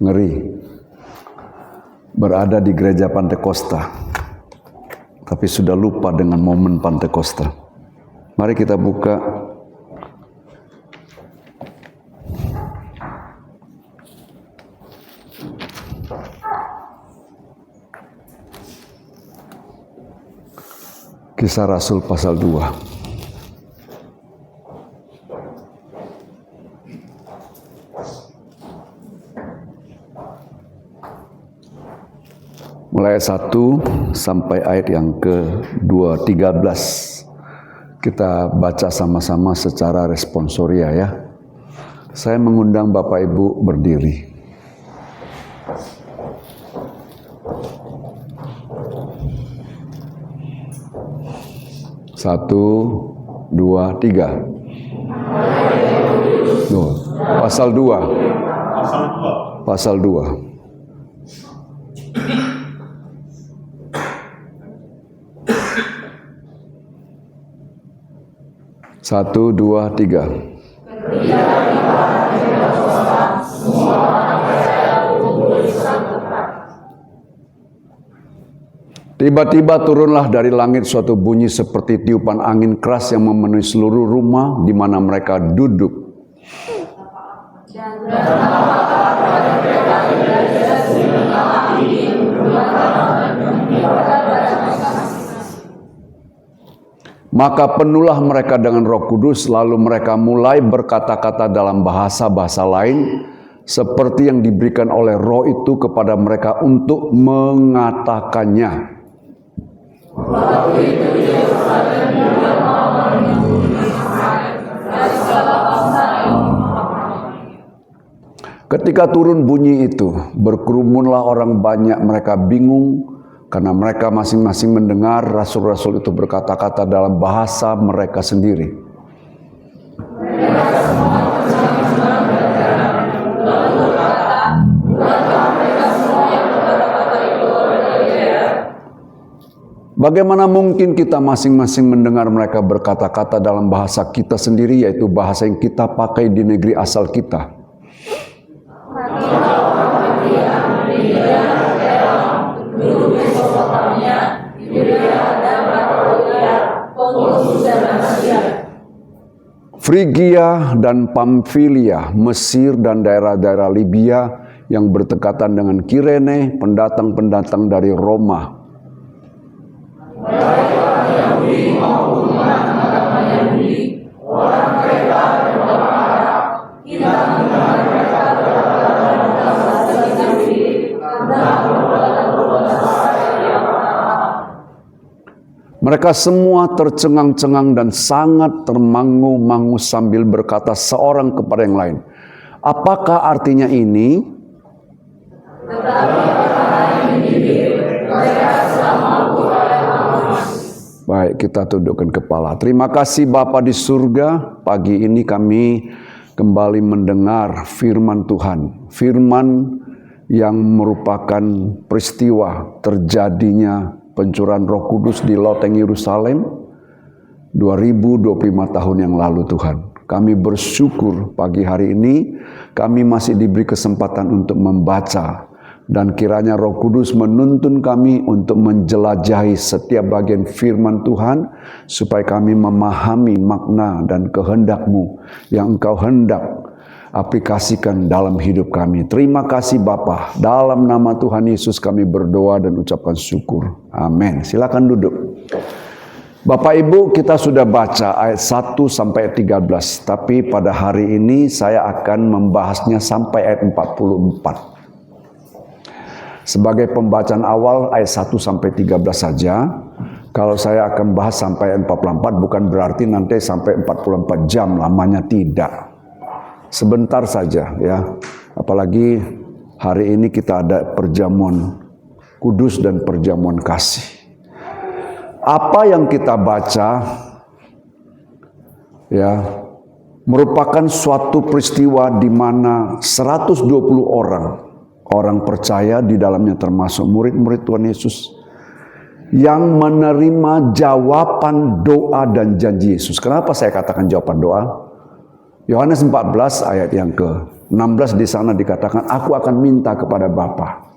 Ngeri. Berada di gereja Pantekosta, tapi sudah lupa dengan momen Pantekosta. Mari kita buka Kisah Rasul pasal 2. Mulai ayat 1 sampai ayat yang ke-13. Kita baca sama-sama secara responsoria ya. Saya mengundang Bapak Ibu berdiri. Satu, dua, tiga. Pasal 2. Pasal 2. Satu, dua, tiga. Tiba-tiba turunlah dari langit suatu bunyi seperti tiupan angin keras yang memenuhi seluruh rumah di mana mereka duduk. Maka penuhlah mereka dengan Roh Kudus, lalu mereka mulai berkata-kata dalam bahasa-bahasa lain, seperti yang diberikan oleh Roh itu kepada mereka untuk mengatakannya. Ketika turun bunyi itu, berkerumunlah orang banyak, mereka bingung, karena mereka masing-masing mendengar rasul-rasul itu berkata-kata dalam bahasa mereka sendiri. Bagaimana mungkin kita masing-masing mendengar mereka berkata-kata dalam bahasa kita sendiri, yaitu bahasa yang kita pakai di negeri asal kita? Frigia dan Pamfilia, Mesir dan daerah-daerah Libya yang berdekatan dengan Kirene, pendatang-pendatang dari Roma. Mereka semua tercengang-cengang dan sangat termangu-mangu sambil berkata seorang kepada yang lain, apakah artinya ini? Baik, kita tundukkan kepala. Terima kasih Bapa di surga, pagi ini kami kembali mendengar firman Tuhan. Firman yang merupakan peristiwa terjadinya pencurahan Roh Kudus di loteng Yerusalem 2025 tahun yang lalu Tuhan. Kami bersyukur pagi hari ini kami masih diberi kesempatan untuk membaca, dan kiranya Roh Kudus menuntun kami untuk menjelajahi setiap bagian firman Tuhan supaya kami memahami makna dan kehendak-Mu yang Engkau hendak aplikasikan dalam hidup kami. Terima kasih Bapa. Dalam nama Tuhan Yesus kami berdoa dan ucapkan syukur. Amin. Silakan duduk. Bapak Ibu, kita sudah baca ayat 1 sampai 13. Tapi pada hari ini saya akan membahasnya sampai ayat 44. Sebagai pembacaan awal ayat 1 sampai 13 saja. Kalau saya akan bahas sampai ayat 44 bukan berarti nanti sampai 44 jam lamanya, tidak. Sebentar saja ya. Apalagi hari ini kita ada perjamuan kudus dan perjamuan kasih. Apa yang kita baca ya merupakan suatu peristiwa di mana 120 orang percaya, di dalamnya termasuk murid-murid Tuhan Yesus, yang menerima jawaban doa dan janji Yesus. Kenapa saya katakan jawaban doa? Yohanes 14 ayat yang 16 di sana dikatakan, aku akan minta kepada Bapa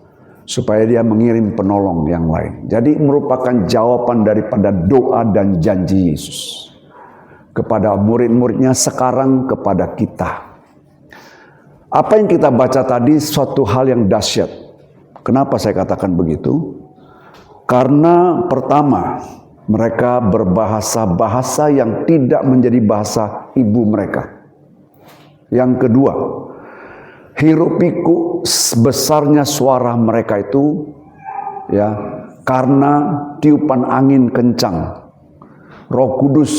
supaya dia mengirim penolong yang lain. Jadi merupakan jawaban daripada doa dan janji Yesus kepada murid-muridnya, sekarang kepada kita. Apa yang kita baca tadi suatu hal yang dahsyat. Kenapa saya katakan begitu? Karena pertama, mereka berbahasa-bahasa yang tidak menjadi bahasa ibu mereka. Yang kedua, hiruk pikuk besarnya suara mereka itu ya karena tiupan angin kencang. Roh Kudus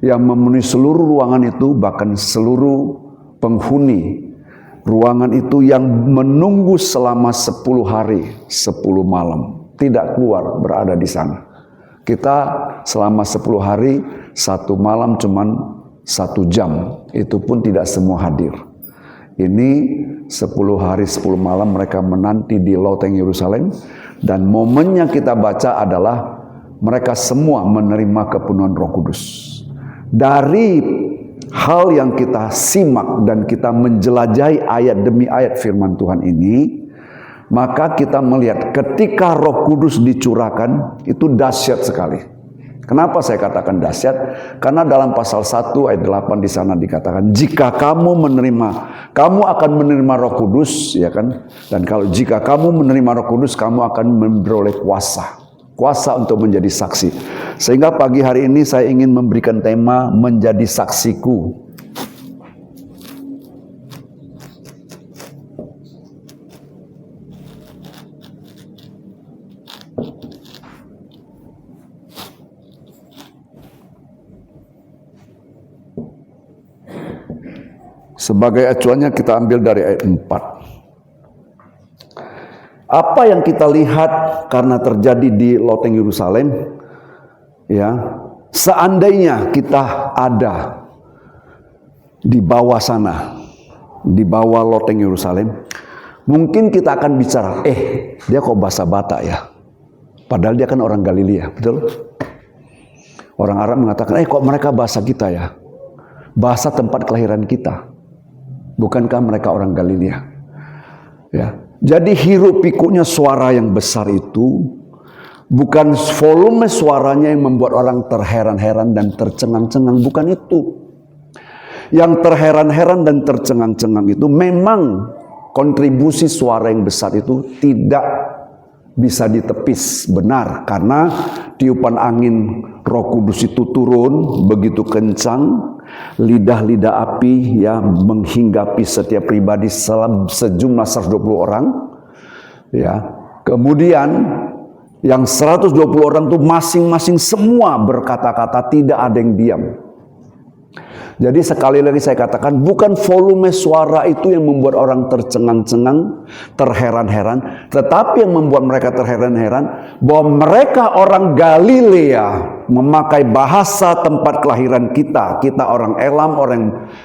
yang memenuhi seluruh ruangan itu, bahkan seluruh penghuni ruangan itu yang menunggu selama 10 hari 10 malam tidak keluar, berada di sana. Kita selama 10 hari 1 malam cuman 1 jam, itu pun tidak semua hadir. Ini 10 hari 10 malam mereka menanti di loteng Yerusalem, dan momennya kita baca adalah mereka semua menerima kepenuhan Roh Kudus. Dari hal yang kita simak dan kita menjelajahi ayat demi ayat firman Tuhan ini, maka kita melihat ketika Roh Kudus dicurahkan itu dahsyat sekali. Kenapa saya katakan dahsyat? Karena dalam pasal 1 ayat 8 di sana dikatakan, jika kamu akan menerima Roh Kudus, ya kan? Dan kalau jika kamu menerima Roh Kudus, kamu akan memperoleh kuasa untuk menjadi saksi. Sehingga pagi hari ini saya ingin memberikan tema menjadi saksiku. Sebagai acuannya kita ambil dari ayat 4. Apa yang kita lihat karena terjadi di loteng Yerusalem, ya, seandainya kita ada di bawah sana, di bawah loteng Yerusalem, mungkin kita akan bicara, dia kok bahasa Batak ya? Padahal dia kan orang Galilea, betul? Orang Arab mengatakan, kok mereka bahasa kita ya? Bahasa tempat kelahiran kita. Bukankah mereka orang Galilea? Ya. Jadi hiruk pikuknya suara yang besar itu bukan volume suaranya yang membuat orang terheran-heran dan tercengang-cengang, bukan itu. Yang terheran-heran dan tercengang-cengang itu memang kontribusi suara yang besar itu tidak bisa ditepis, benar, karena tiupan angin Roh Kudus itu turun begitu kencang, lidah-lidah api ya menghinggapi setiap pribadi sejumlah 120 orang, ya. Kemudian yang 120 orang itu masing-masing semua berkata-kata, tidak ada yang diam. Jadi sekali lagi saya katakan, bukan volume suara itu yang membuat orang tercengang-cengang, terheran-heran, tetapi yang membuat mereka terheran-heran bahwa mereka orang Galilea memakai bahasa tempat kelahiran kita. Kita orang Elam, orang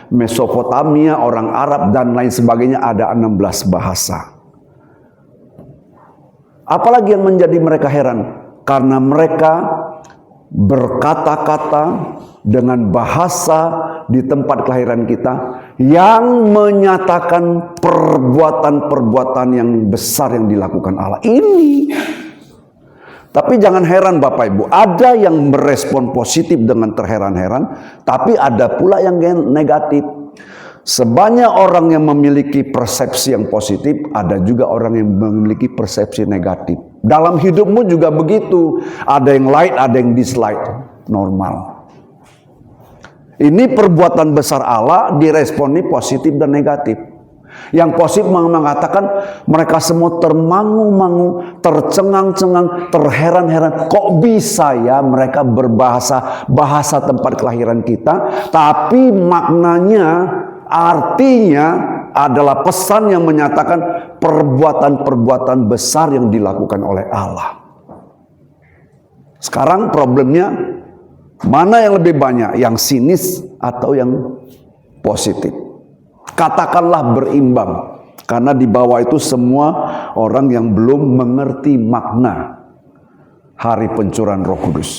Mesopotamia, orang Arab dan lain sebagainya, ada 16 bahasa. Apalagi yang menjadi mereka heran? Karena mereka berkata-kata dengan bahasa di tempat kelahiran kita yang menyatakan perbuatan-perbuatan yang besar yang dilakukan Allah ini. Tapi jangan heran Bapak Ibu, ada yang merespon positif dengan terheran-heran, tapi ada pula yang negatif. Sebanyak orang yang memiliki persepsi yang positif, ada juga orang yang memiliki persepsi negatif. Dalam hidupmu juga begitu, ada yang like, ada yang dislike, normal. Ini perbuatan besar Allah diresponi positif dan negatif. Yang positif mengatakan mereka semua termangu-mangu, tercengang-cengang, terheran-heran. Kok bisa ya mereka berbahasa tempat kelahiran kita, tapi maknanya, artinya adalah pesan yang menyatakan perbuatan-perbuatan besar yang dilakukan oleh Allah. Sekarang problemnya, mana yang lebih banyak, yang sinis atau yang positif? Katakanlah berimbang, karena di bawah itu semua orang yang belum mengerti makna hari pencurahan Roh Kudus.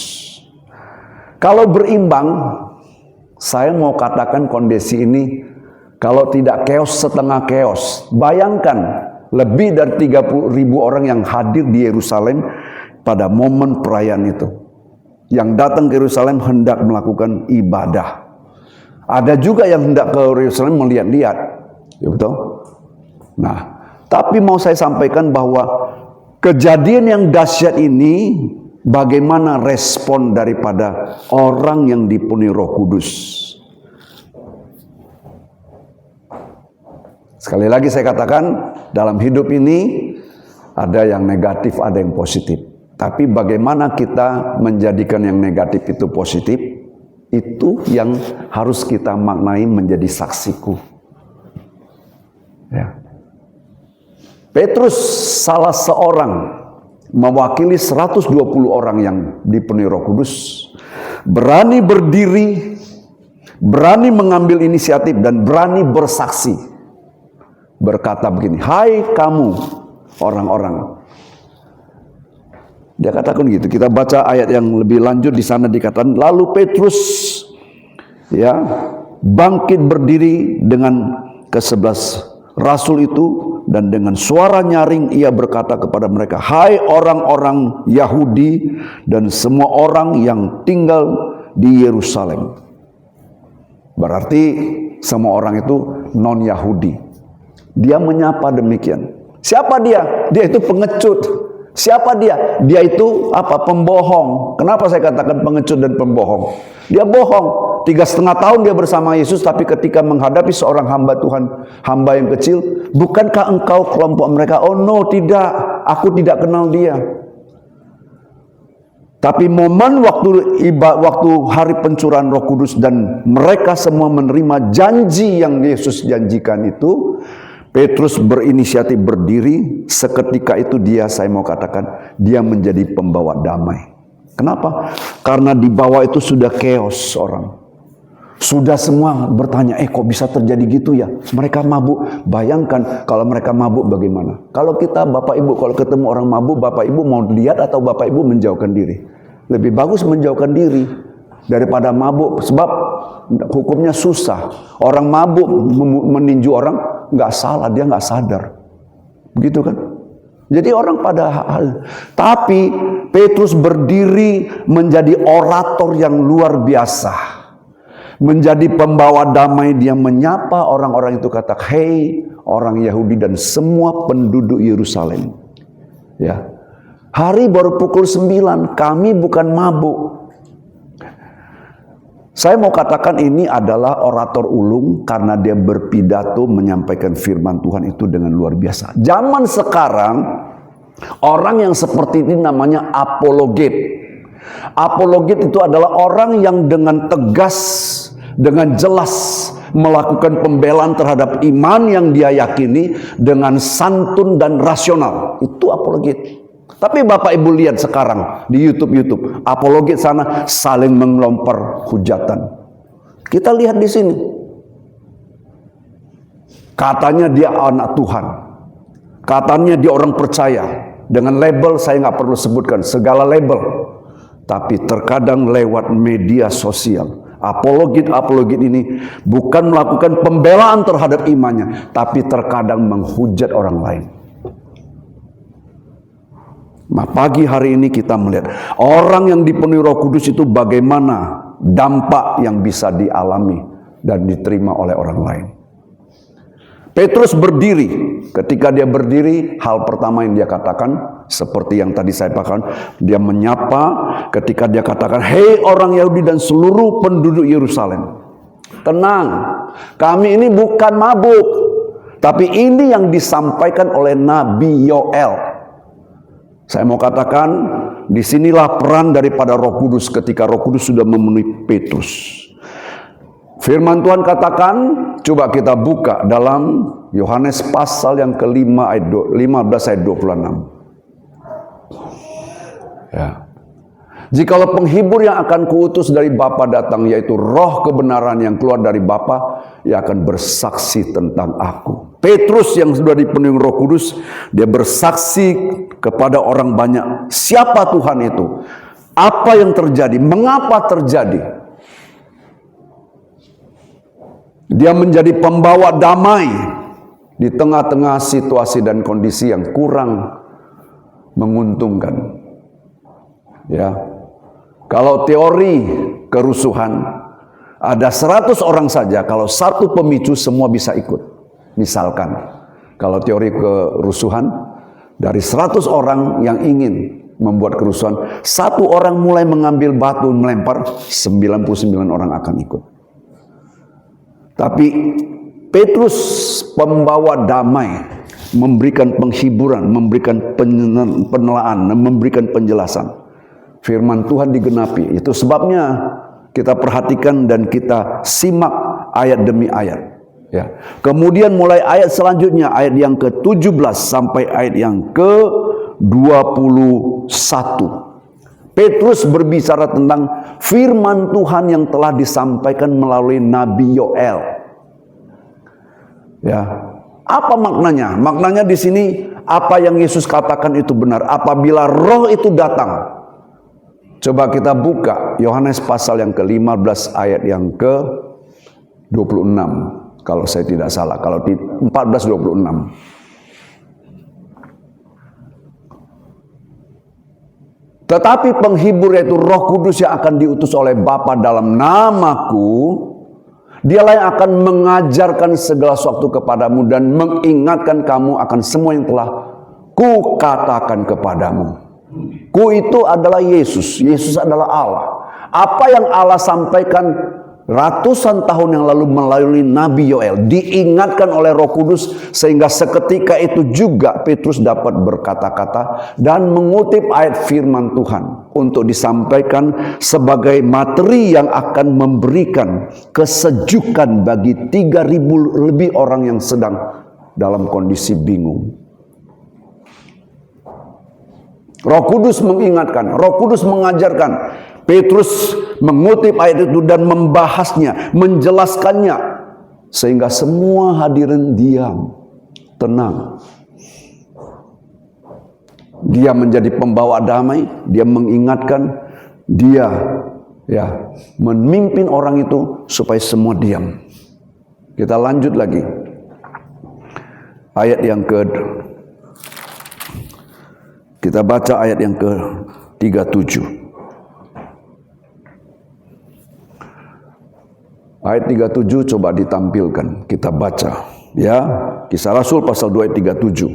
Kalau berimbang, saya mau katakan kondisi ini Kalau tidak keos, setengah keos. Bayangkan, lebih dari 30.000 orang yang hadir di Yerusalem pada momen perayaan itu. Yang datang ke Yerusalem hendak melakukan ibadah. Ada juga yang hendak ke Yerusalem melihat-lihat. Ya betul? Nah, tapi mau saya sampaikan bahwa kejadian yang dahsyat ini, bagaimana respon daripada orang yang dipenuhi Roh Kudus. Sekali lagi saya katakan, dalam hidup ini ada yang negatif, ada yang positif. Tapi bagaimana kita menjadikan yang negatif itu positif, itu yang harus kita maknai menjadi saksiku. Ya. Petrus salah seorang mewakili 120 orang yang dipenuhi Roh Kudus, berani berdiri, berani mengambil inisiatif dan berani bersaksi. Berkata begini, "Hai kamu orang-orang." Dia katakan gitu. Kita baca ayat yang lebih lanjut, di sana dikatakan, lalu Petrus ya bangkit berdiri dengan ke-11 rasul itu, dan dengan suara nyaring ia berkata kepada mereka, "Hai orang-orang Yahudi dan semua orang yang tinggal di Yerusalem." Berarti semua orang itu non-Yahudi. Dia menyapa demikian. Siapa dia? Dia itu pengecut. Siapa dia? Dia itu apa? Pembohong. Kenapa saya katakan pengecut dan pembohong? Dia bohong. 3,5 tahun dia bersama Yesus, tapi ketika menghadapi seorang hamba Tuhan, hamba yang kecil, "Bukankah engkau kelompok mereka?" "Oh no, tidak. Aku tidak kenal dia." Tapi momen waktu hari pencurahan Roh Kudus dan mereka semua menerima janji yang Yesus janjikan itu, Petrus berinisiatif berdiri. Seketika itu saya mau katakan, dia menjadi pembawa damai. Kenapa? Karena di bawah itu sudah chaos orang. Sudah semua bertanya, kok bisa terjadi gitu ya? Mereka mabuk. Bayangkan kalau mereka mabuk bagaimana? Kalau kita, Bapak Ibu, kalau ketemu orang mabuk, Bapak Ibu mau lihat atau Bapak Ibu menjauhkan diri? Lebih bagus menjauhkan diri daripada mabuk. Sebab hukumnya susah. Orang mabuk meninju orang, nggak salah, dia nggak sadar, begitu kan? Jadi orang pada hal. Tapi Petrus berdiri menjadi orator yang luar biasa, menjadi pembawa damai. Dia menyapa orang-orang itu, kata, "Hei orang Yahudi dan semua penduduk Yerusalem, ya, hari baru pukul 9, kami bukan mabuk." Saya mau katakan ini adalah orator ulung karena dia berpidato menyampaikan firman Tuhan itu dengan luar biasa. Zaman sekarang orang yang seperti ini namanya apologet. Apologet itu adalah orang yang dengan tegas, dengan jelas melakukan pembelaan terhadap iman yang dia yakini dengan santun dan rasional. Itu apologet. Tapi Bapak Ibu lihat sekarang di YouTube, apologet sana saling mengelempar hujatan. Kita lihat di sini. Katanya dia anak Tuhan. Katanya dia orang percaya. Dengan label saya nggak perlu sebutkan segala label. Tapi terkadang lewat media sosial, apologet ini bukan melakukan pembelaan terhadap imannya, tapi terkadang menghujat orang lain. Nah, pagi hari ini kita melihat orang yang dipenuhi Roh Kudus itu bagaimana dampak yang bisa dialami dan diterima oleh orang lain. Petrus berdiri. Ketika dia berdiri, hal pertama yang dia katakan, seperti yang tadi saya katakan, dia menyapa. Ketika dia katakan, "Hei orang Yahudi dan seluruh penduduk Yerusalem, tenang, kami ini bukan mabuk, tapi ini yang disampaikan oleh Nabi Yoel." Saya mau katakan, disinilah peran daripada Roh Kudus ketika Roh Kudus sudah memenuhi Petrus. Firman Tuhan katakan, coba kita buka dalam Yohanes pasal yang ke-5 ayat 15 ayat 26. Ya. Jikalau penghibur yang akan kuutus dari Bapa datang, yaitu roh kebenaran yang keluar dari Bapa, ia akan bersaksi tentang aku. Petrus yang sudah dipenuhi Roh Kudus, dia bersaksi kepada orang banyak. Siapa Tuhan itu? Apa yang terjadi? Mengapa terjadi? Dia menjadi pembawa damai di tengah-tengah situasi dan kondisi yang kurang menguntungkan. Ya. Kalau teori kerusuhan ada 100 orang saja, kalau satu pemicu semua bisa ikut. Misalkan kalau teori kerusuhan dari 100 orang yang ingin membuat kerusuhan, satu orang mulai mengambil batu melempar, 99 orang akan ikut. Tapi Petrus pembawa damai, memberikan penghiburan, memberikan penelaan, memberikan penjelasan. Firman Tuhan digenapi. Itu sebabnya kita perhatikan dan kita simak ayat demi ayat. Ya. Kemudian mulai ayat selanjutnya, ayat yang ke-17 sampai ayat yang ke-21. Petrus berbicara tentang firman Tuhan yang telah disampaikan melalui Nabi Yoel. Ya, apa maknanya? Maknanya di sini apa yang Yesus katakan itu benar. Apabila Roh itu datang. Coba kita buka Yohanes pasal yang ke-15 ayat yang ke-26. Kalau saya tidak salah, kalau di 14:26. Tetapi penghibur yaitu Roh Kudus yang akan diutus oleh Bapa dalam namaku, dialah yang akan mengajarkan segala sesuatu kepadamu dan mengingatkan kamu akan semua yang telah kukatakan kepadamu. Ku itu adalah Yesus. Yesus adalah Allah. Apa yang Allah sampaikan ratusan tahun yang lalu melalui Nabi Yoel diingatkan oleh Roh Kudus, sehingga seketika itu juga Petrus dapat berkata-kata dan mengutip ayat firman Tuhan untuk disampaikan sebagai materi yang akan memberikan kesejukan bagi 3.000 lebih orang yang sedang dalam kondisi bingung. Roh Kudus mengingatkan, Roh Kudus mengajarkan. Petrus mengutip ayat itu dan membahasnya, menjelaskannya, sehingga semua hadirin diam, tenang. Dia menjadi pembawa damai, dia mengingatkan, dia memimpin orang itu supaya semua diam. Kita lanjut lagi. Ayat yang kita baca ayat yang ke-37. Ayat 37 coba ditampilkan, kita baca. Ya, Kisah Rasul pasal 2 ayat 37.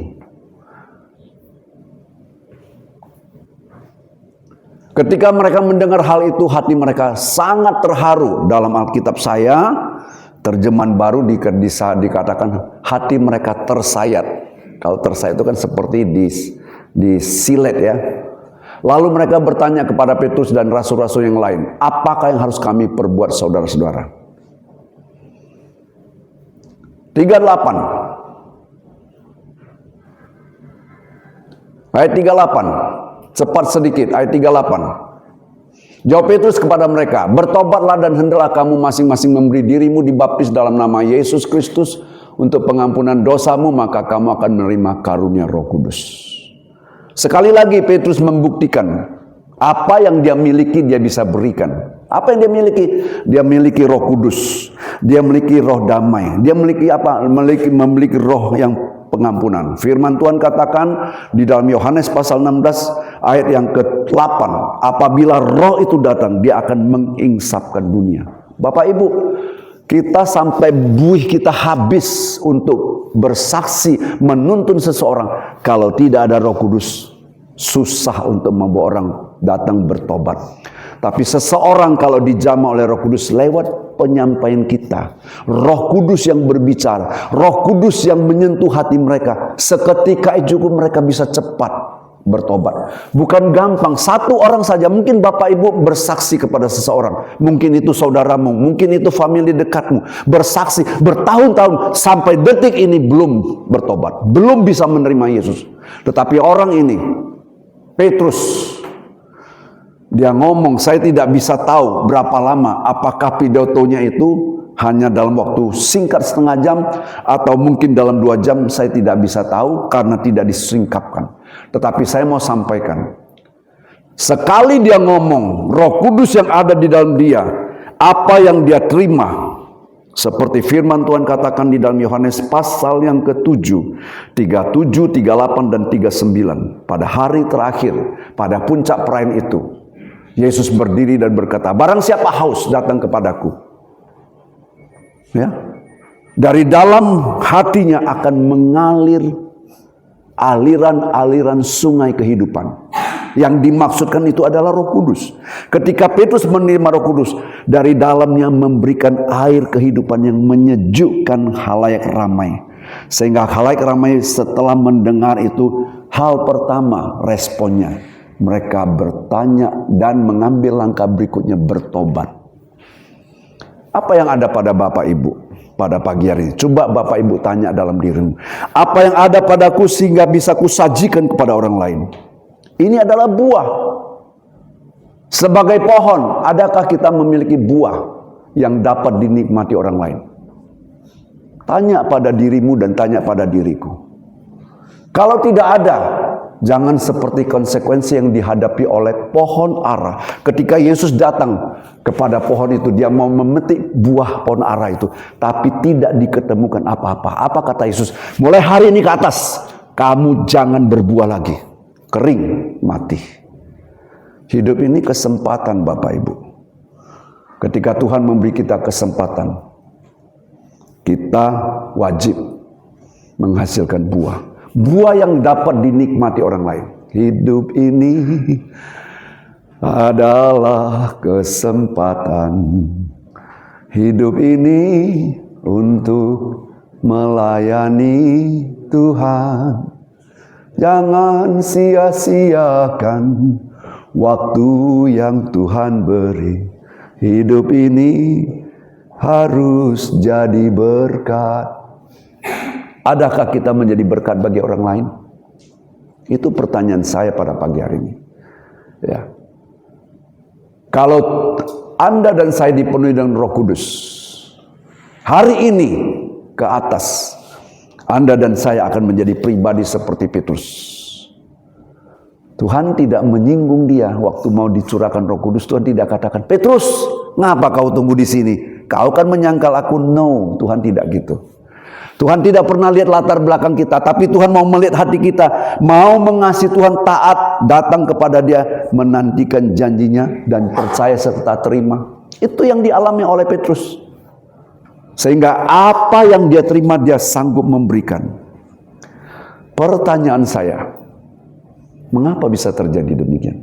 Ketika mereka mendengar hal itu, hati mereka sangat terharu. Dalam Alkitab saya, terjemahan baru dikatakan hati mereka tersayat. Kalau tersayat itu kan seperti disilet ya. Lalu mereka bertanya kepada Petrus dan rasul-rasul yang lain, apakah yang harus kami perbuat saudara-saudara? 38. Ayat 38. Cepat sedikit, ayat 38. Jawab Petrus kepada mereka, bertobatlah dan hendaklah kamu masing-masing memberi dirimu dibaptis dalam nama Yesus Kristus untuk pengampunan dosamu, maka kamu akan menerima karunia Roh Kudus. Sekali lagi Petrus membuktikan apa yang dia miliki dia bisa berikan. Apa yang dia miliki? Dia memiliki Roh Kudus. Dia memiliki roh damai. Dia memiliki apa? Memiliki roh yang pengampunan. Firman Tuhan katakan di dalam Yohanes pasal 16 ayat yang ke-8, apabila roh itu datang, dia akan menginsapkan dunia. Bapak Ibu, kita sampai buih kita habis untuk bersaksi menuntun seseorang. Kalau tidak ada Roh Kudus, susah untuk membawa orang datang bertobat. Tapi seseorang kalau dijamah oleh Roh Kudus lewat penyampaian kita, Roh Kudus yang berbicara, Roh Kudus yang menyentuh hati mereka, seketika itu mereka bisa cepat bertobat. Bukan gampang, satu orang saja. Mungkin Bapak Ibu bersaksi kepada seseorang, mungkin itu saudaramu, mungkin itu famili dekatmu, bersaksi bertahun-tahun sampai detik ini belum bertobat, belum bisa menerima Yesus. Tetapi orang ini, Petrus, dia ngomong, saya tidak bisa tahu berapa lama, apakah pidatonya itu hanya dalam waktu singkat setengah jam atau mungkin dalam 2 jam, saya tidak bisa tahu karena tidak disingkapkan. Tetapi saya mau sampaikan, sekali dia ngomong, Roh Kudus yang ada di dalam dia, apa yang dia terima, Seperti firman Tuhan katakan di dalam Yohanes pasal yang ke-7, 37, 38, dan 39. Pada hari terakhir, pada puncak perayaan itu, Yesus berdiri dan berkata, barang siapa haus datang kepadaku. Ya. Dari dalam hatinya akan mengalir aliran-aliran sungai kehidupan. Yang dimaksudkan itu adalah Roh Kudus. Ketika Petrus menerima Roh Kudus, dari dalamnya memberikan air kehidupan yang menyejukkan khalayak ramai. Sehingga khalayak ramai setelah mendengar itu, hal pertama responnya, mereka bertanya dan mengambil langkah berikutnya, bertobat. Apa yang ada pada Bapak Ibu pada pagi hari ini? Coba Bapak Ibu tanya dalam dirimu. Apa yang ada padaku sehingga bisa kusajikan kepada orang lain? Ini adalah buah. Sebagai pohon, adakah kita memiliki buah yang dapat dinikmati orang lain? Tanya pada dirimu dan tanya pada diriku. Kalau tidak ada, jangan seperti konsekuensi yang dihadapi oleh pohon ara. Ketika Yesus datang kepada pohon itu, dia mau memetik buah pohon ara itu, tapi tidak diketemukan apa-apa. Apa kata Yesus? Mulai hari ini ke atas, kamu jangan berbuah lagi. Kering, mati. Hidup ini kesempatan Bapak Ibu. Ketika Tuhan memberi kita kesempatan, kita wajib menghasilkan buah. Buah yang dapat dinikmati orang lain. Hidup ini adalah kesempatan. Hidup ini untuk melayani Tuhan. Jangan sia-siakan waktu yang Tuhan beri. Hidup ini harus jadi berkat. Adakah kita menjadi berkat bagi orang lain? Itu pertanyaan saya pada pagi hari ini. Ya. Kalau Anda dan saya dipenuhi dengan Roh Kudus, hari ini ke atas, Anda dan saya akan menjadi pribadi seperti Petrus. Tuhan tidak menyinggung dia waktu mau dicurahkan Roh Kudus. Tuhan tidak katakan, Petrus, ngapa kau tunggu di sini? Kau kan menyangkal aku. No, Tuhan tidak gitu. Tuhan tidak pernah lihat latar belakang kita, tapi Tuhan mau melihat hati kita, mau mengasihi Tuhan, taat, datang kepada Dia, menantikan janjinya dan percaya serta terima. Itu yang dialami oleh Petrus. Sehingga apa yang dia terima, dia sanggup memberikan. Pertanyaan saya, mengapa bisa terjadi demikian?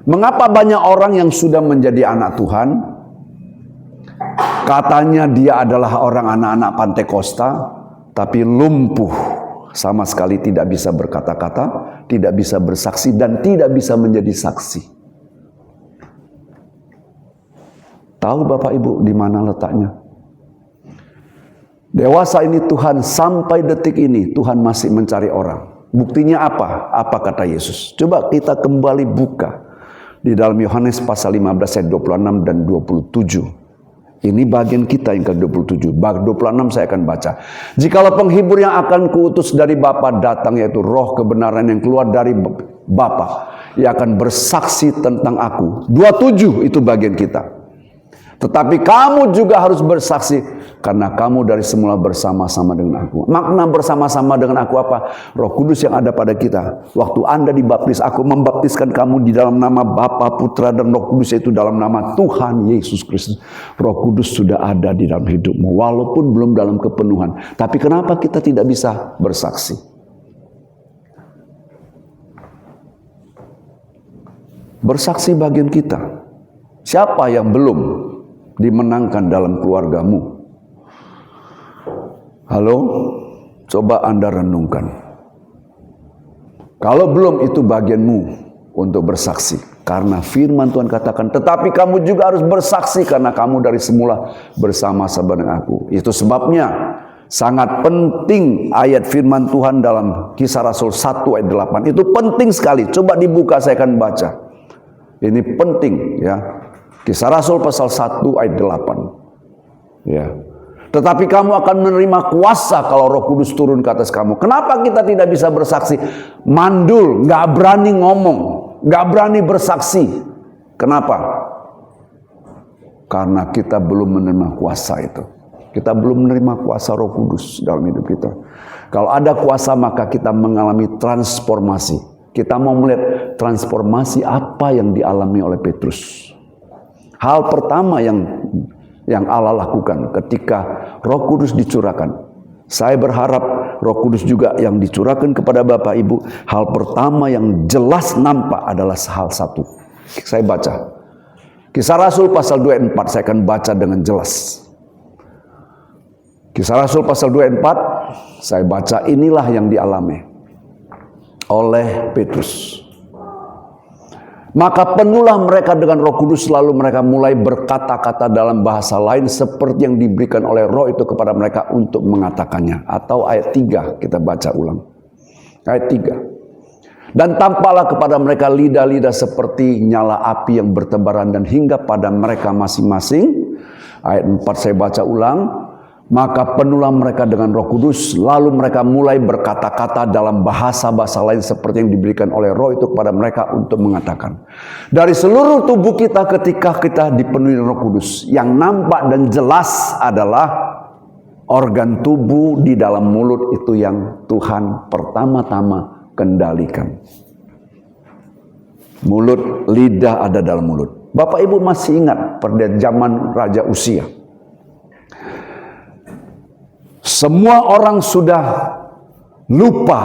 Mengapa banyak orang yang sudah menjadi anak Tuhan, katanya dia adalah orang anak-anak Pantekosta, tapi lumpuh, sama sekali tidak bisa berkata-kata, tidak bisa bersaksi, dan tidak bisa menjadi saksi. Tahu Bapak Ibu di mana letaknya? Dewasa ini Tuhan, sampai detik ini Tuhan masih mencari orang. Buktinya apa? Apa kata Yesus? Coba kita kembali buka di dalam Yohanes pasal 15 ayat 26 dan 27. Ini bagian kita yang ke-27. Bab 26 saya akan baca. Jikalau penghibur yang akan kuutus dari Bapa datang, yaitu roh kebenaran yang keluar dari Bapa, ia akan bersaksi tentang aku. 27 itu bagian kita. Tetapi kamu juga harus bersaksi, karena kamu dari semula bersama-sama dengan aku. Makna bersama-sama dengan aku apa? Roh Kudus yang ada pada kita. Waktu Anda dibaptis, aku membaptiskan kamu di dalam nama Bapa, Putra, dan Roh Kudus, yaitu dalam nama Tuhan Yesus Kristus. Roh Kudus sudah ada di dalam hidupmu, walaupun belum dalam kepenuhan. Tapi kenapa kita tidak bisa bersaksi? Bersaksi bagian kita. Siapa yang belum dimenangkan dalam keluargamu? Halo? Coba Anda renungkan. Kalau belum, itu bagianmu untuk bersaksi. Karena firman Tuhan katakan, tetapi kamu juga harus bersaksi karena kamu dari semula bersama-sama dengan aku. Itu sebabnya sangat penting ayat firman Tuhan dalam Kisah Rasul 1 ayat 8. Itu penting sekali. Coba dibuka, saya akan baca. Ini penting ya. Kisah Rasul pasal 1 ayat 8. Ya. Tetapi kamu akan menerima kuasa kalau Roh Kudus turun ke atas kamu. Kenapa kita tidak bisa bersaksi? Mandul, nggak berani ngomong, nggak berani bersaksi. Kenapa? Karena kita belum menerima kuasa itu. Kita belum menerima kuasa Roh Kudus dalam hidup kita. Kalau ada kuasa maka kita mengalami transformasi. Kita mau melihat transformasi apa yang dialami oleh Petrus. Hal pertama yang Allah lakukan ketika Roh Kudus dicurahkan. Saya berharap Roh Kudus juga yang dicurahkan kepada Bapak Ibu. Hal pertama yang jelas nampak adalah hal satu. Saya baca. Kisah Rasul pasal 2 ayat 4 saya akan baca dengan jelas. Kisah Rasul pasal 2 ayat 4 saya baca, inilah yang dialami oleh Petrus. Maka penuhlah mereka dengan Roh Kudus, lalu mereka mulai berkata-kata dalam bahasa lain seperti yang diberikan oleh Roh itu kepada mereka untuk mengatakannya. Atau ayat 3 kita baca ulang. Ayat 3. Dan tampaklah kepada mereka lidah-lidah seperti nyala api yang bertebaran dan hingga pada mereka masing-masing. Ayat 4 saya baca ulang. Maka penuhlah mereka dengan Roh Kudus, lalu mereka mulai berkata-kata dalam bahasa-bahasa lain seperti yang diberikan oleh Roh itu kepada mereka untuk mengatakan. Dari seluruh tubuh kita ketika kita dipenuhi Roh Kudus, yang nampak dan jelas adalah organ tubuh di dalam mulut itu yang Tuhan pertama-tama kendalikan. Mulut, lidah ada dalam mulut. Bapak Ibu masih ingat pada zaman Raja Uzia? Semua orang sudah lupa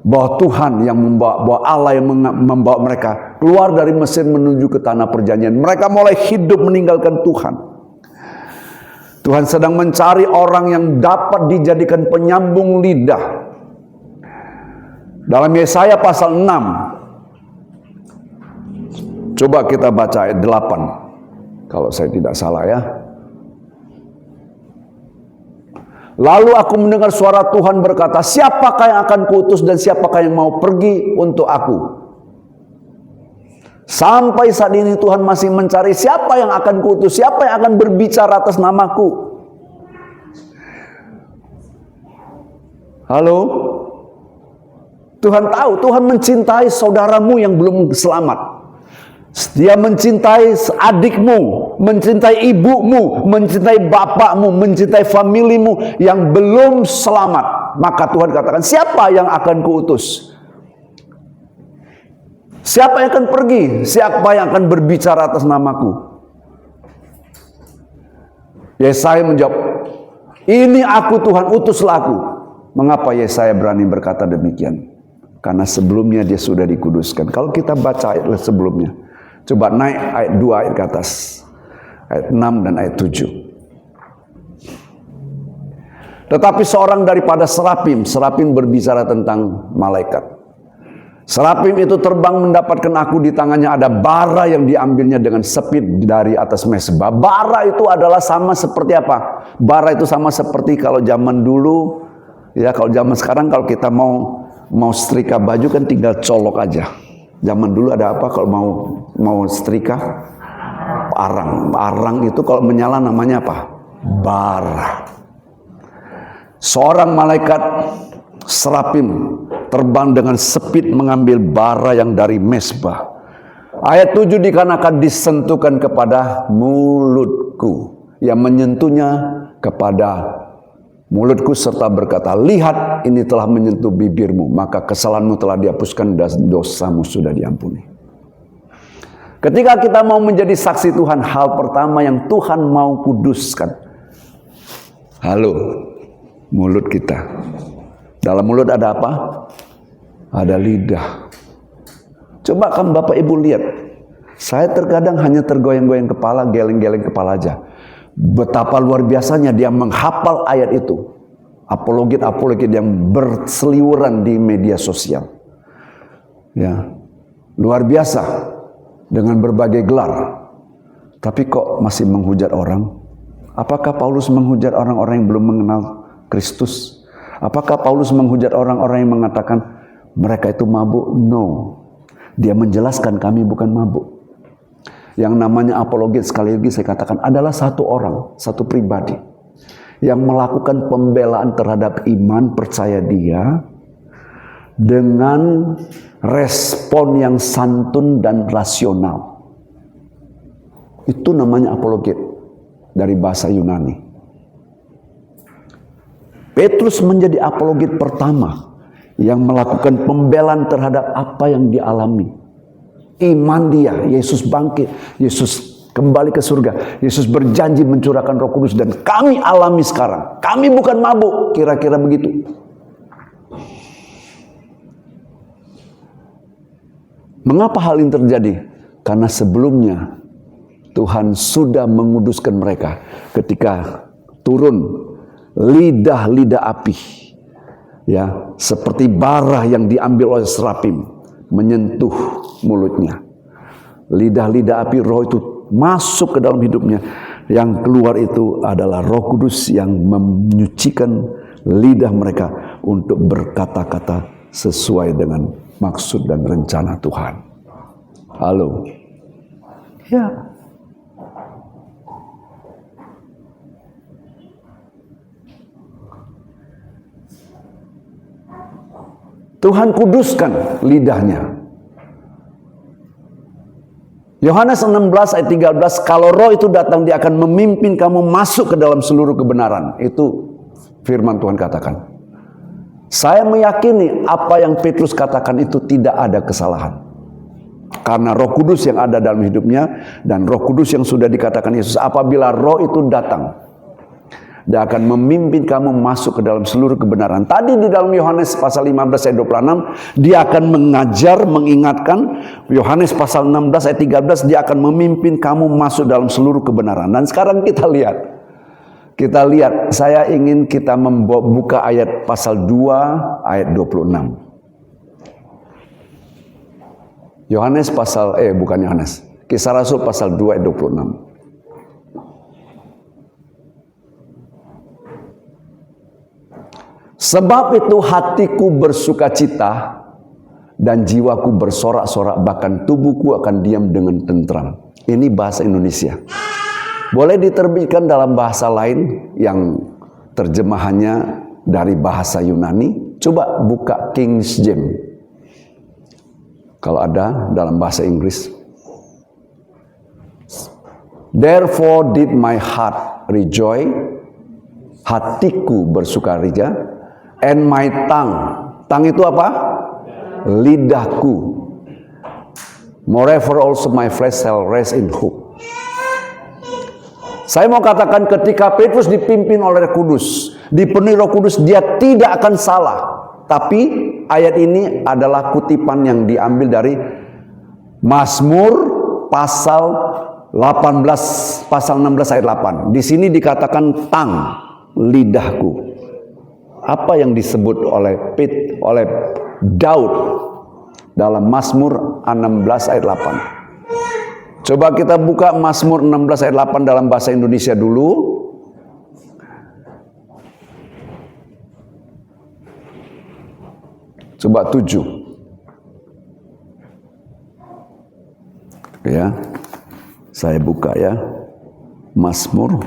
bahwa Tuhan yang membawa, bahwa Allah yang membawa mereka keluar dari Mesir menuju ke tanah perjanjian. Mereka mulai hidup meninggalkan Tuhan. Tuhan sedang mencari orang yang dapat dijadikan penyambung lidah. Dalam Yesaya pasal 6. Coba kita baca ayat 8. Kalau saya tidak salah ya. Lalu aku mendengar suara Tuhan berkata, siapakah yang akan kuutus dan siapakah yang mau pergi untuk aku? Sampai saat ini Tuhan masih mencari siapa yang akan kuutus, siapa yang akan berbicara atas namaku. Halo? Tuhan tahu, Tuhan mencintai saudaramu yang belum selamat. Dia mencintai adikmu, mencintai ibumu, mencintai bapakmu, mencintai familimu yang belum selamat. Maka Tuhan katakan, siapa yang akan kuutus? Siapa yang akan pergi? Siapa yang akan berbicara atas namaku? Yesaya menjawab, ini aku Tuhan, utuslah aku. Mengapa Yesaya berani berkata demikian? Karena sebelumnya dia sudah dikuduskan. Kalau kita baca ayat sebelumnya, coba naik ayat 2 ayat ke atas. Ayat 6 dan ayat 7. Tetapi seorang daripada serapim berbicara tentang malaikat. Serapim itu terbang mendapatkan aku, di tangannya ada bara yang diambilnya dengan sepit dari atas mezbah. Bara itu adalah sama seperti apa? Bara itu sama seperti kalau zaman dulu, ya kalau zaman sekarang kalau kita mau setrika baju kan tinggal colok aja. Zaman dulu ada apa kalau mau setrika? Arang. Arang itu kalau menyala namanya apa? Bara. Seorang malaikat serapim terbang dengan sepit mengambil bara yang dari mezbah. Ayat 7 dikarenakan disentuhkan kepada mulutku, yang menyentuhnya kepada mulutku serta berkata, lihat ini telah menyentuh bibirmu, maka kesalahanmu telah dihapuskan dan dosamu sudah diampuni. Ketika kita mau menjadi saksi Tuhan, hal pertama yang Tuhan mau kuduskan, mulut kita. Dalam mulut ada apa? Ada lidah. Coba kan Bapak Ibu lihat, saya terkadang hanya tergoyang-goyang kepala, geleng-geleng kepala aja. Betapa luar biasanya dia menghafal ayat itu. Apologit yang berseliweran di media sosial. Ya, luar biasa dengan berbagai gelar. Tapi kok masih menghujat orang? Apakah Paulus menghujat orang-orang yang belum mengenal Kristus? Apakah Paulus menghujat orang-orang yang mengatakan mereka itu mabuk? No. Dia menjelaskan kami bukan mabuk. Yang namanya apologit, sekali lagi saya katakan, adalah satu orang, satu pribadi yang melakukan pembelaan terhadap iman, percaya dia dengan respon yang santun dan rasional. Itu namanya apologet dari bahasa Yunani. Petrus menjadi apologet pertama yang melakukan pembelaan terhadap apa yang dialami. Iman dia, Yesus bangkit, Yesus kembali ke surga, Yesus berjanji mencurahkan Roh Kudus dan kami alami sekarang. Kami bukan mabuk, kira-kira begitu. Mengapa hal ini terjadi? Karena sebelumnya Tuhan sudah menguduskan mereka ketika turun lidah-lidah api, ya, seperti bara yang diambil oleh serapim menyentuh mulutnya. Lidah-lidah api, roh itu masuk ke dalam hidupnya. Yang keluar itu adalah Roh Kudus yang menyucikan lidah mereka untuk berkata-kata sesuai dengan maksud dan rencana Tuhan. Halo. Ya. Tuhan kuduskan lidahnya. Yohanes 16 ayat 13, kalau Roh itu datang, dia akan memimpin kamu masuk ke dalam seluruh kebenaran. Itu firman Tuhan katakan. Saya meyakini apa yang Petrus katakan itu tidak ada kesalahan. Karena Roh Kudus yang ada dalam hidupnya dan Roh Kudus yang sudah dikatakan Yesus, apabila Roh itu datang, dia akan memimpin kamu masuk ke dalam seluruh kebenaran. Tadi di dalam Yohanes pasal 15 ayat 26, dia akan mengajar, mengingatkan. Yohanes pasal 16 ayat 13, dia akan memimpin kamu masuk dalam seluruh kebenaran. Dan sekarang kita lihat, saya ingin kita membuka ayat pasal 2 ayat 26. Kisah Rasul pasal 2 ayat 26. Sebab itu hatiku bersukacita dan jiwaku bersorak-sorak, bahkan tubuhku akan diam dengan tentram. Ini bahasa Indonesia. Boleh diterbitkan dalam bahasa lain yang terjemahannya dari bahasa Yunani. Coba buka King James. Kalau ada dalam bahasa Inggris. Therefore did my heart rejoice. Hatiku bersukaria. And my tongue. Tongue itu apa? Lidahku. Moreover also my flesh shall rest in hope. Saya mau katakan ketika Petrus dipimpin oleh Roh Kudus, dipenuhi Roh Kudus, dia tidak akan salah. Tapi ayat ini adalah kutipan yang diambil dari Mazmur pasal 18, pasal 16 ayat 8. Di sini dikatakan tang, lidahku. Apa yang disebut oleh Daud dalam Mazmur 16 ayat 8. Coba kita buka Mazmur 16 ayat 8 dalam bahasa Indonesia dulu. Coba 7. Ya. Saya buka ya. Mazmur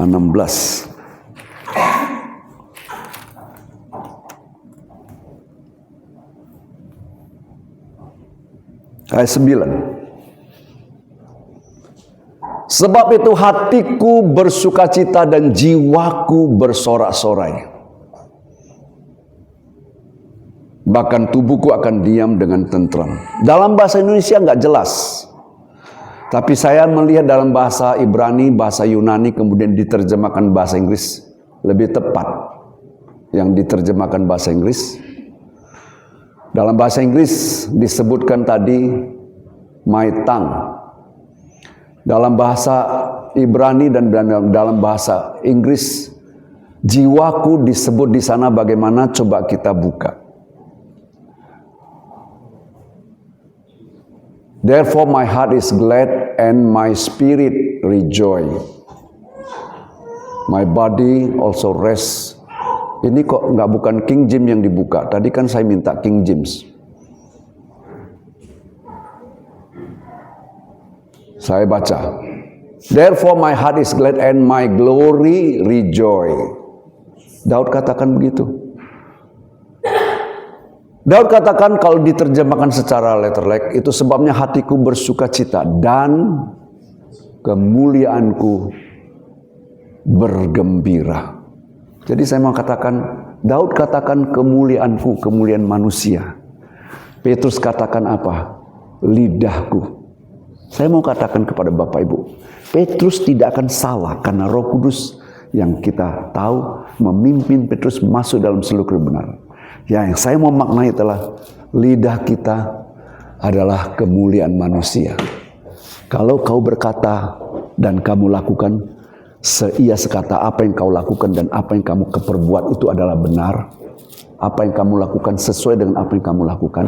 16. Ayat 9. Sebab itu hatiku bersukacita dan jiwaku bersorak-sorai. Bahkan tubuhku akan diam dengan tentram. Dalam bahasa Indonesia nggak jelas. Tapi saya melihat dalam bahasa Ibrani, bahasa Yunani, kemudian diterjemahkan bahasa Inggris. Lebih tepat yang diterjemahkan bahasa Inggris. Dalam bahasa Inggris disebutkan tadi my tongue. Dalam bahasa Ibrani dan dalam bahasa Inggris jiwaku disebut di sana bagaimana? Coba kita buka. Therefore my heart is glad and my spirit rejoice. My body also rests. Ini kok bukan King James yang dibuka. Tadi kan saya minta King James. Saya baca. Therefore my heart is glad and my glory rejoice. Daud katakan begitu. Daud katakan kalau diterjemahkan secara letterlek, itu sebabnya hatiku bersukacita dan kemuliaanku bergembira. Jadi saya mau katakan, Daud katakan kemuliaanku, kemuliaan manusia. Petrus katakan apa? Lidahku. Saya mau katakan kepada Bapak Ibu, Petrus tidak akan salah karena Roh Kudus yang kita tahu memimpin Petrus masuk dalam seluruh kebenaran. Yang saya mau maknai adalah lidah kita adalah kemuliaan manusia. Kalau kau berkata dan kamu lakukan seia sekata apa yang kau lakukan dan apa yang kamu keperbuat itu adalah benar, apa yang kamu lakukan sesuai dengan apa yang kamu lakukan,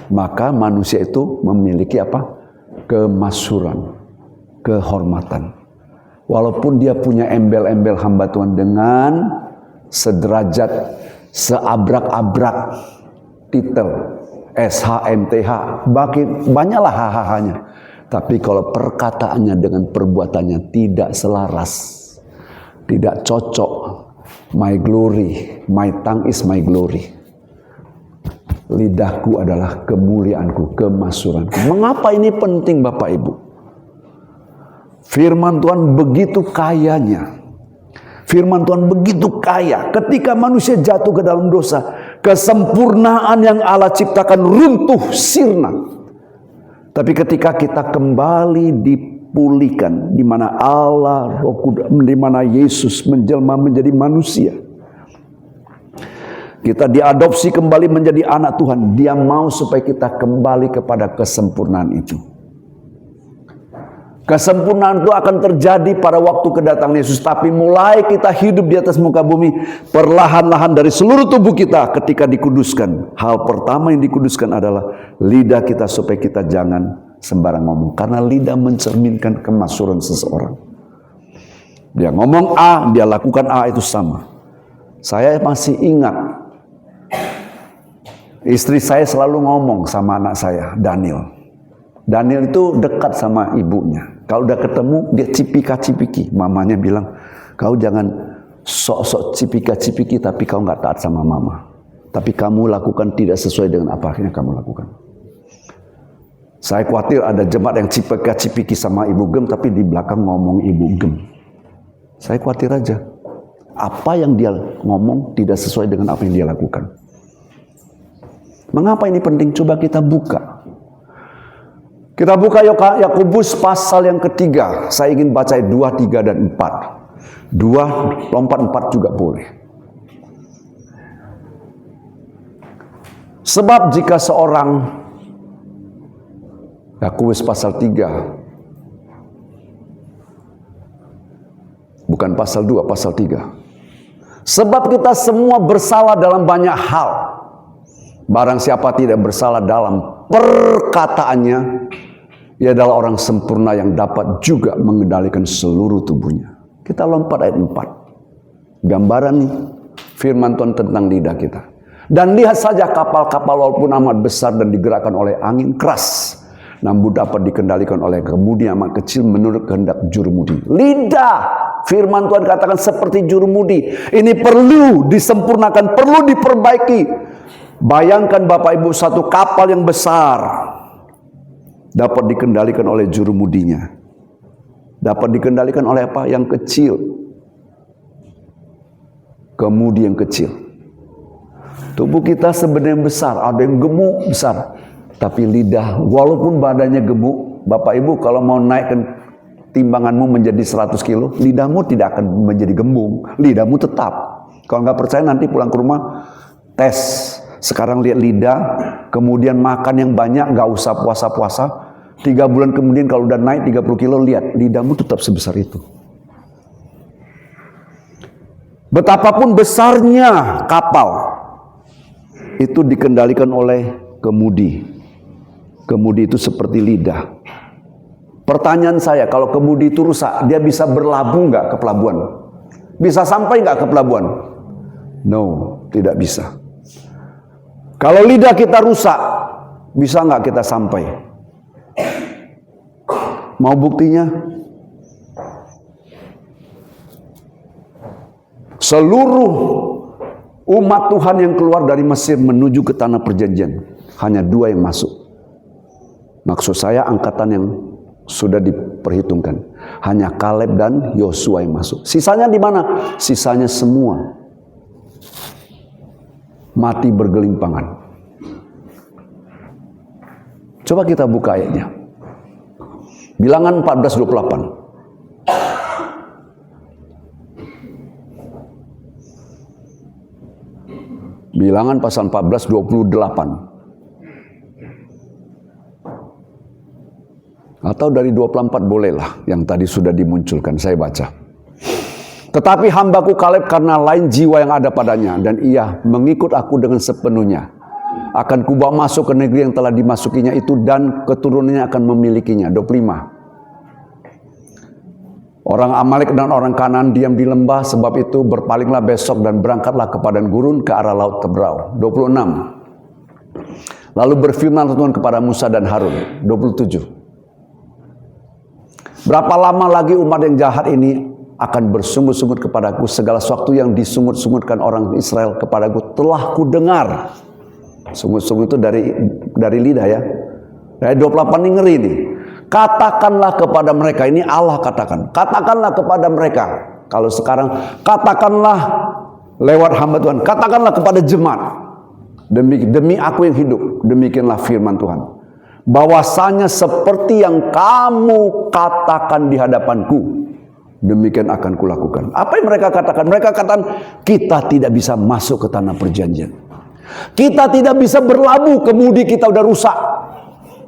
maka manusia itu memiliki apa? Kemasyhuran, kehormatan. Walaupun dia punya embel-embel hamba Tuhan dengan sederajat, seabrak-abrak titel SHMTH, banyaklah hahahanya. Tapi kalau perkataannya dengan perbuatannya tidak selaras, tidak cocok, my glory, my tongue is my glory. Lidahku adalah kemuliaanku, kemasyhuranku. Mengapa ini penting Bapak Ibu? Firman Tuhan begitu kayanya. Firman Tuhan begitu kaya. Ketika manusia jatuh ke dalam dosa, kesempurnaan yang Allah ciptakan runtuh sirna. Tapi ketika kita kembali dipulihkan, di mana Allah, Roh Kudus, di mana Yesus menjelma menjadi manusia, kita diadopsi kembali menjadi anak Tuhan. Dia mau supaya kita kembali kepada kesempurnaan itu. Kesempurnaan itu akan terjadi pada waktu kedatangan Yesus. Tapi mulai kita hidup di atas muka bumi, perlahan-lahan dari seluruh tubuh kita ketika dikuduskan. Hal pertama yang dikuduskan adalah lidah kita supaya kita jangan sembarang ngomong. Karena lidah mencerminkan kemasyhuran seseorang. Dia ngomong A, dia lakukan A, itu sama. Saya masih ingat, istri saya selalu ngomong sama anak saya, Daniel. Daniel itu dekat sama ibunya. Kalau udah ketemu, dia cipika-cipiki. Mamanya bilang, kau jangan sok-sok cipika-cipiki, tapi kau nggak taat sama mama. Tapi kamu lakukan tidak sesuai dengan apa yang kamu lakukan. Saya khawatir ada jemaat yang cipika-cipiki sama ibu gem, tapi di belakang ngomong ibu gem. Saya khawatir aja. Apa yang dia ngomong tidak sesuai dengan apa yang dia lakukan. Mengapa ini penting? Coba kita buka. Kita buka Yakobus pasal yang ketiga. Saya ingin baca 2, 3, dan 4. 2, lompat 4 juga boleh. Sebab jika seorang, Yakobus pasal 3, bukan pasal 2, pasal 3. Sebab kita semua bersalah dalam banyak hal. Barang siapa tidak bersalah dalam perkataannya, ia adalah orang sempurna yang dapat juga mengendalikan seluruh tubuhnya. Kita lompat ayat 4. Gambaran nih, firman Tuhan tentang lidah kita. Dan lihat saja kapal-kapal walaupun amat besar dan digerakkan oleh angin keras, namun dapat dikendalikan oleh kemudi amat kecil menurut kehendak jurumudi. Lidah, firman Tuhan katakan seperti jurumudi. Ini perlu disempurnakan, perlu diperbaiki. Bayangkan Bapak Ibu, satu kapal yang besar dapat dikendalikan oleh jurumudinya. Dapat dikendalikan oleh apa? Yang kecil. Kemudi yang kecil. Tubuh kita sebenarnya besar, ada yang gemuk besar. Tapi lidah, walaupun badannya gemuk, Bapak Ibu kalau mau naikkan timbanganmu menjadi 100 kilo, lidahmu tidak akan menjadi gembung. Lidahmu tetap. Kalau nggak percaya nanti pulang ke rumah, tes. Sekarang lihat lidah, kemudian makan yang banyak, nggak usah puasa-puasa. 3 bulan kemudian kalau udah naik 30 kilo, lihat lidahmu tetap sebesar itu. Betapapun besarnya kapal, itu dikendalikan oleh kemudi. Kemudi itu seperti lidah. Pertanyaan saya, kalau kemudi itu rusak, dia bisa berlabuh nggak ke pelabuhan? Bisa sampai nggak ke pelabuhan? No, tidak bisa. Kalau lidah kita rusak, bisa nggak kita sampai? Mau buktinya? Seluruh umat Tuhan yang keluar dari Mesir menuju ke tanah perjanjian, hanya 2 yang masuk. Maksud saya angkatan yang Sudah diperhitungkan. Hanya Kaleb dan Yosua yang masuk. Sisanya di mana? Sisanya semua mati bergelimpangan. Coba kita buka ayatnya. Bilangan 14:28. Bilangan pasal 14:28. Atau dari 24 bolehlah, yang tadi sudah dimunculkan, saya baca. Tetapi hambaku Kaleb karena lain jiwa yang ada padanya, dan ia mengikut aku dengan sepenuhnya. Akan kubawa masuk ke negeri yang telah dimasukinya itu, dan keturunannya akan memilikinya. 25. Orang Amalek dan orang Kanaan diam di lembah, sebab itu berpalinglah besok dan berangkatlah ke padang gurun ke arah laut Tebrau. 26. Lalu berfirman Tuhan kepada Musa dan Harun. 27. Berapa lama lagi umat yang jahat ini akan bersungut-sungut kepadaku? Segala sesuatu yang disungut-sungutkan orang Israel kepadaku telah kudengar. Sungut-sungut itu dari lidah ya. Dari 28 ini ngeri nih. Katakanlah kepada mereka, ini Allah katakan. Katakanlah kepada mereka. Kalau sekarang katakanlah lewat hamba Tuhan. Katakanlah kepada jemaat. Demi aku yang hidup. Demikianlah firman Tuhan. Bahwasanya seperti yang kamu katakan di hadapanku, demikian akan kulakukan. Apa yang mereka katakan? Mereka katakan, kita tidak bisa masuk ke tanah perjanjian. Kita tidak bisa berlabuh, kemudi kita udah rusak.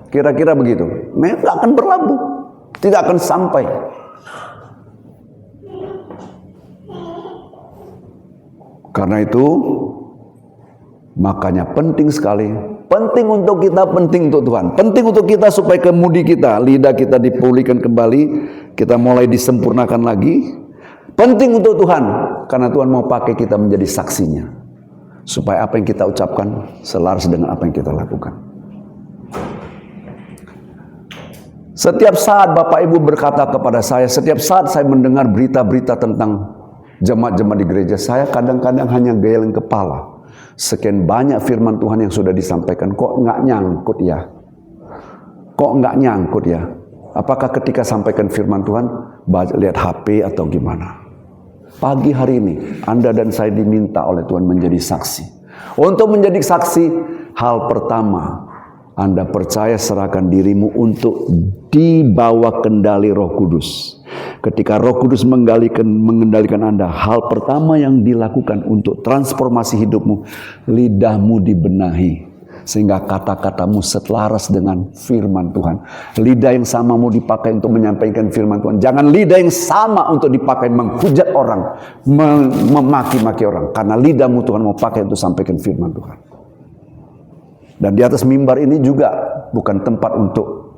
Kira-kira begitu. Mereka tidak akan berlabuh, tidak akan sampai. Karena itu, makanya penting sekali. Penting untuk kita, penting untuk Tuhan. Penting untuk kita supaya kemudi kita, lidah kita dipulihkan kembali, kita mulai disempurnakan lagi. Penting untuk Tuhan, karena Tuhan mau pakai kita menjadi saksinya. Supaya apa yang kita ucapkan selaras dengan apa yang kita lakukan. Setiap saat Bapak Ibu berkata kepada saya, setiap saat saya mendengar berita-berita tentang jemaat-jemaat di gereja, saya kadang-kadang hanya geleng kepala. Sekian banyak firman Tuhan yang sudah disampaikan, kok nggak nyangkut ya? Kok nggak nyangkut ya? Apakah ketika sampaikan firman Tuhan, lihat HP atau gimana? Pagi hari ini, Anda dan saya diminta oleh Tuhan menjadi saksi. Untuk menjadi saksi, hal pertama, Anda percaya serahkan dirimu untuk dibawa kendali Roh Kudus. Ketika Roh Kudus mengendalikan Anda, hal pertama yang dilakukan untuk transformasi hidupmu, lidahmu dibenahi. Sehingga kata-katamu selaras dengan firman Tuhan. Lidah yang sama mau dipakai untuk menyampaikan firman Tuhan. Jangan lidah yang sama untuk dipakai menghujat orang, memaki-maki orang. Karena lidahmu Tuhan mau pakai untuk sampaikan firman Tuhan. Dan di atas mimbar ini juga bukan tempat untuk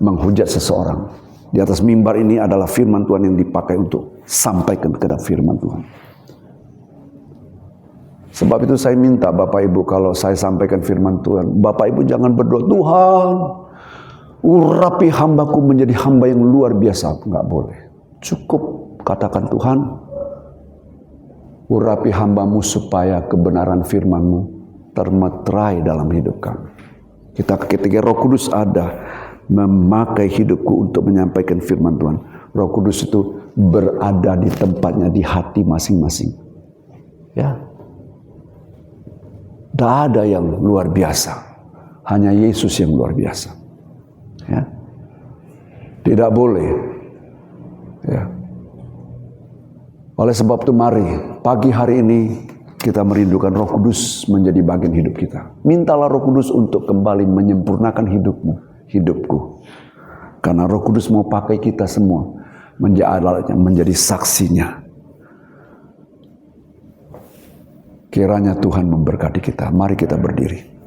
menghujat seseorang. Di atas mimbar ini adalah firman Tuhan yang dipakai untuk sampaikan kepada firman Tuhan. Sebab itu saya minta Bapak Ibu, kalau saya sampaikan firman Tuhan, Bapak Ibu jangan berdoa, Tuhan urapi hambaku menjadi hamba yang luar biasa. Enggak boleh. Cukup katakan, Tuhan urapi hambamu supaya kebenaran firman-Mu termeterai dalam hidup kami. Ketika Roh Kudus ada memakai hidupku untuk menyampaikan firman Tuhan, Roh Kudus itu berada di tempatnya, di hati masing-masing. Ya, tidak ada yang luar biasa, hanya Yesus yang luar biasa. Ya, tidak boleh. Ya. Oleh sebab itu mari pagi hari ini kita merindukan Roh Kudus menjadi bagian hidup kita. Mintalah Roh Kudus untuk kembali menyempurnakan hidupku. Karena Roh Kudus mau pakai kita semua menjadi saksinya. Kiranya Tuhan memberkati kita. Mari kita berdiri.